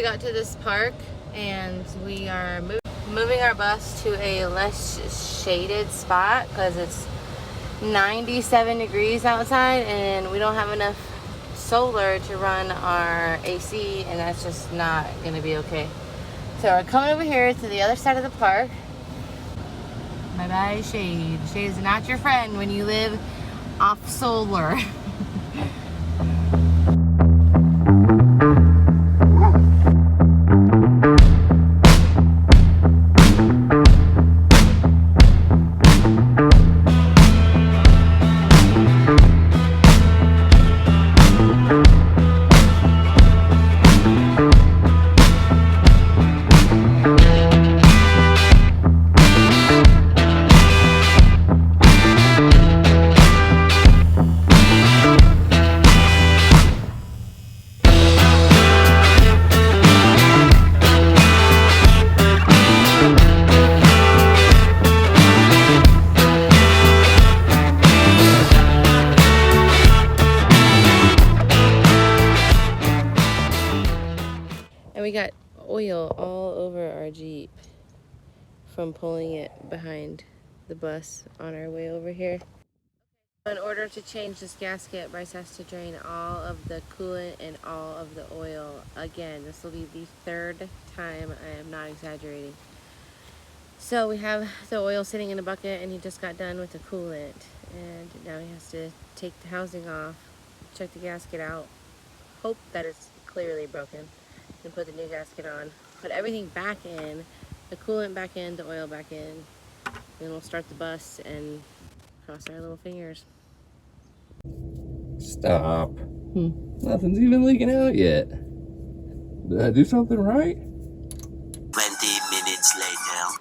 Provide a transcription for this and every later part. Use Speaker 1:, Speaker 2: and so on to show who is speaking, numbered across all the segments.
Speaker 1: got to this park and we are moving our bus to a less shaded spot because it's 97 degrees outside and we don't have enough solar to run our AC, and that's just not gonna be okay. So we're coming over here to the other side of the park. Bye bye shade. Shade is not your friend when you live off solar. We got oil all over our Jeep from pulling it behind the bus on our way over here. In order to change this gasket, Bryce has to drain all of the coolant and all of the oil again. This will be the third time, I am not exaggerating. So we have the oil sitting in a bucket and he just got done with the coolant. And now he has to take the housing off, check the gasket out, hope that it's clearly broken, and put the new gasket on, put everything back in, the coolant back in, the oil back in, then we'll start the bus and cross our little fingers.
Speaker 2: Stop. Nothing's even leaking out yet. Did I do something right?
Speaker 3: 20 minutes later.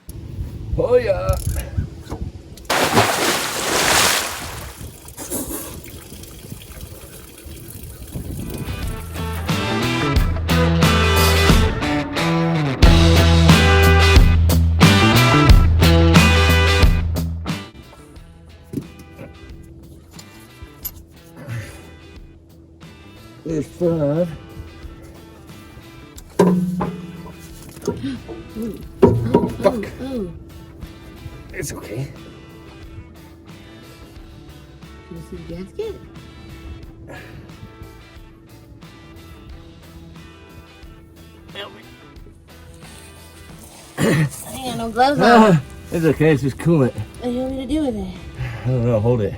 Speaker 2: Oh yeah. There's 5. Fuck. It's okay.
Speaker 1: Can you see the gasket? I ain't got no gloves on.
Speaker 2: It's okay, it's just coolant.
Speaker 1: What do you want me to do with it?
Speaker 2: I don't know, hold it.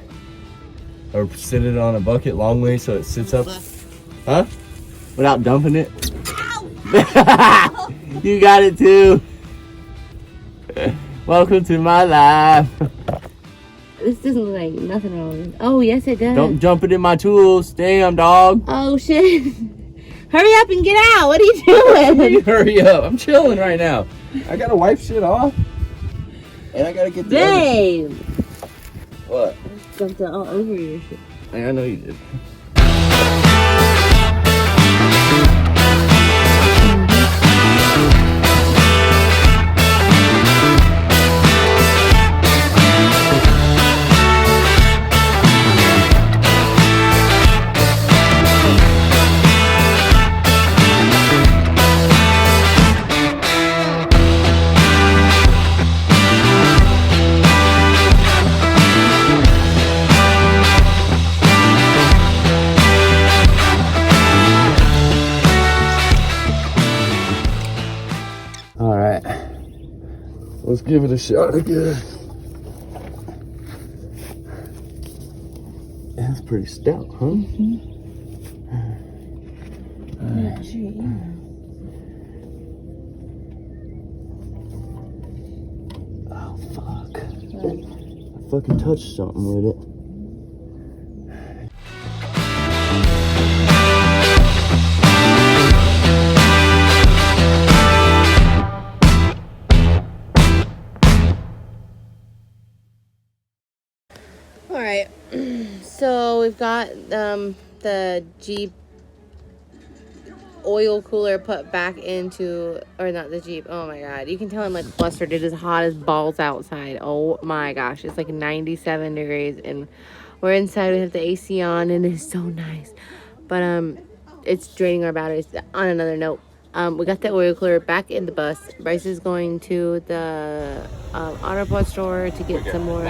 Speaker 2: Or sit it on a bucket long way so it sits up. Huh? Without dumping it. Ow! You got it too. Welcome to my life.
Speaker 1: This doesn't look like nothing wrong with it. Oh, yes it does.
Speaker 2: Don't jump it in my tools. Damn, dog.
Speaker 1: Oh, shit. Hurry up and get out. What are you doing?
Speaker 2: Hurry up. I'm chilling right now. I gotta wipe shit off. And I gotta get the
Speaker 1: Babe.
Speaker 2: What?
Speaker 1: I jumped all over your shit.
Speaker 2: I know you did. Alright, let's give it a shot again. That's pretty stout, huh?
Speaker 1: Yeah, sure, yeah.
Speaker 2: Oh, fuck. I fucking touched something with it.
Speaker 1: Alright, so we've got the Jeep oil cooler put back into, or not the Jeep, oh my god, you can tell I'm like flustered. It is hot as balls outside. Oh my gosh, it's like 97 degrees and we're inside. We have the AC on and it's so nice, but it's draining our batteries. On another note, We got the oil cooler back in the bus. Bryce is going to the auto parts store to get some more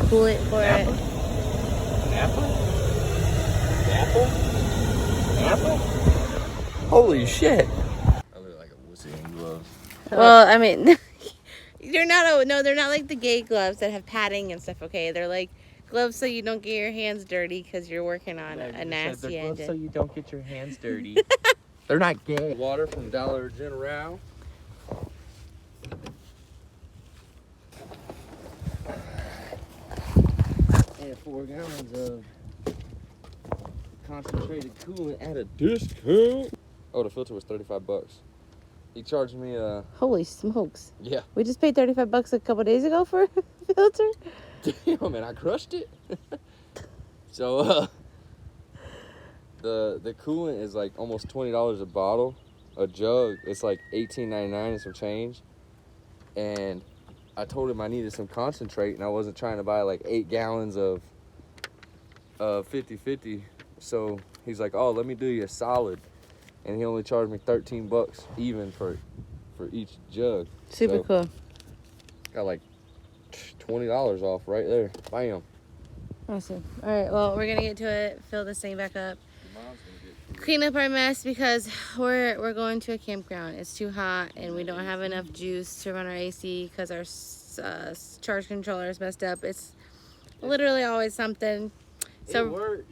Speaker 1: coolant for it.
Speaker 2: Apple? Holy shit. I look like a wussy in gloves.
Speaker 1: Well, I mean, they're not like the gay gloves that have padding and stuff, okay? They're like gloves so you don't get your hands dirty because you're working on a nasty engine.
Speaker 2: So you don't get your hands dirty. They're not gay. Water from Dollar General. And 4 gallons of concentrated coolant at a discount. Oh, the filter was $35. He charged me
Speaker 1: Holy smokes.
Speaker 2: Yeah.
Speaker 1: We just paid $35 a couple days ago for a filter?
Speaker 2: Damn, man, I crushed it. So, the coolant is like almost $20 a bottle. A jug, it's like $18.99 and some change. And I told him I needed some concentrate, and I wasn't trying to buy like 8 gallons of 50/50. So he's like, "Oh, let me do you a solid," and he only charged me $13 even for each jug.
Speaker 1: Super
Speaker 2: So,
Speaker 1: cool.
Speaker 2: got like $20 off right there. Bam.
Speaker 1: Awesome. All right, well, we're gonna get to it. Fill this thing back up. Clean up our mess because we're going to a campground. It's too hot and we don't have enough juice to run our AC because our charge controller is messed up. It's literally always something. So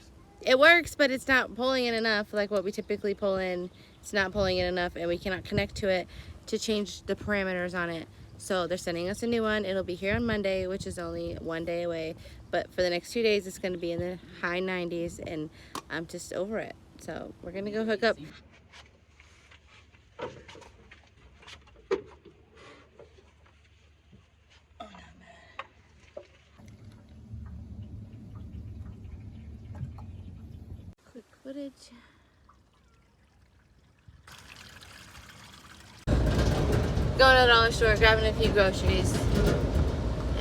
Speaker 1: it works, but it's not pulling in enough like what we typically pull in. It's not pulling in enough, and we cannot connect to it to change the parameters on it. So they're sending us a new one. It'll be here on Monday, which is only 1 day away. But for the next 2 days, it's going to be in the high 90s, and I'm just over it. So we're going to go hook up. Quick footage. Going to the dollar store, grabbing a few groceries,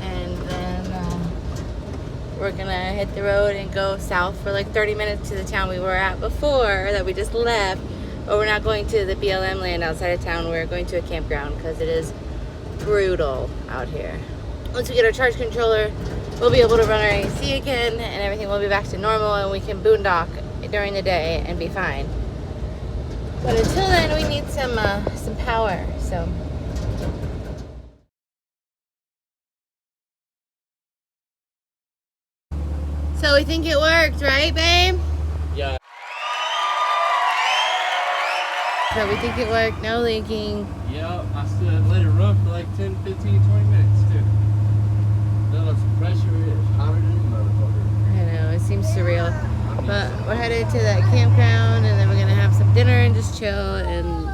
Speaker 1: and then we're gonna hit the road and go south for like 30 minutes to the town we were at before that we just left. But we're not going to the BLM land outside of town. We're going to a campground because it is brutal out here. Once we get our charge controller, we'll be able to run our AC again, and everything will be back to normal, and we can boondock during the day and be fine. But until then, we need some power. So we think it worked, right, babe?
Speaker 2: Yeah.
Speaker 1: So we think it worked, no leaking.
Speaker 2: Yep, I still let it run for like 10, 15, 20 minutes too. Build up some pressure, it's hotter than a motherfucker.
Speaker 1: I know, it seems surreal. But we're headed to that campground, and then we're gonna have some dinner and just chill and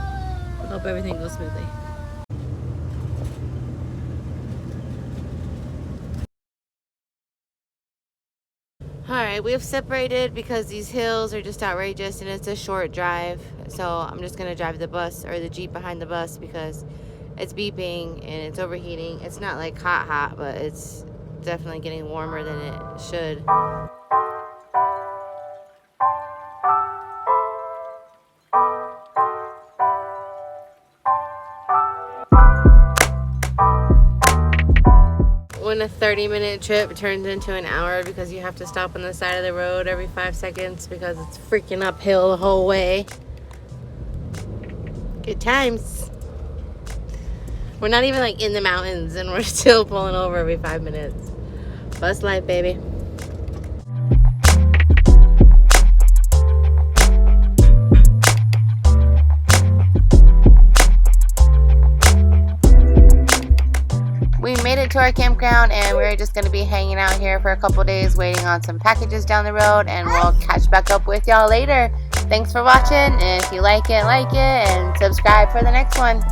Speaker 1: hope everything goes smoothly. Alright, we have separated because these hills are just outrageous and it's a short drive. So I'm just going to drive the bus or the Jeep behind the bus because it's beeping and it's overheating. It's not like hot, but it's definitely getting warmer than it should. When a 30-minute trip turns into an hour because you have to stop on the side of the road every 5 seconds because it's freaking uphill the whole way. Good times. We're not even like in the mountains and we're still pulling over every 5 minutes. Bus life, baby. We made it to our campground and we're just going to be hanging out here for a couple days waiting on some packages down the road, and we'll catch back up with y'all later. Thanks for watching, and if you like it, and subscribe for the next one.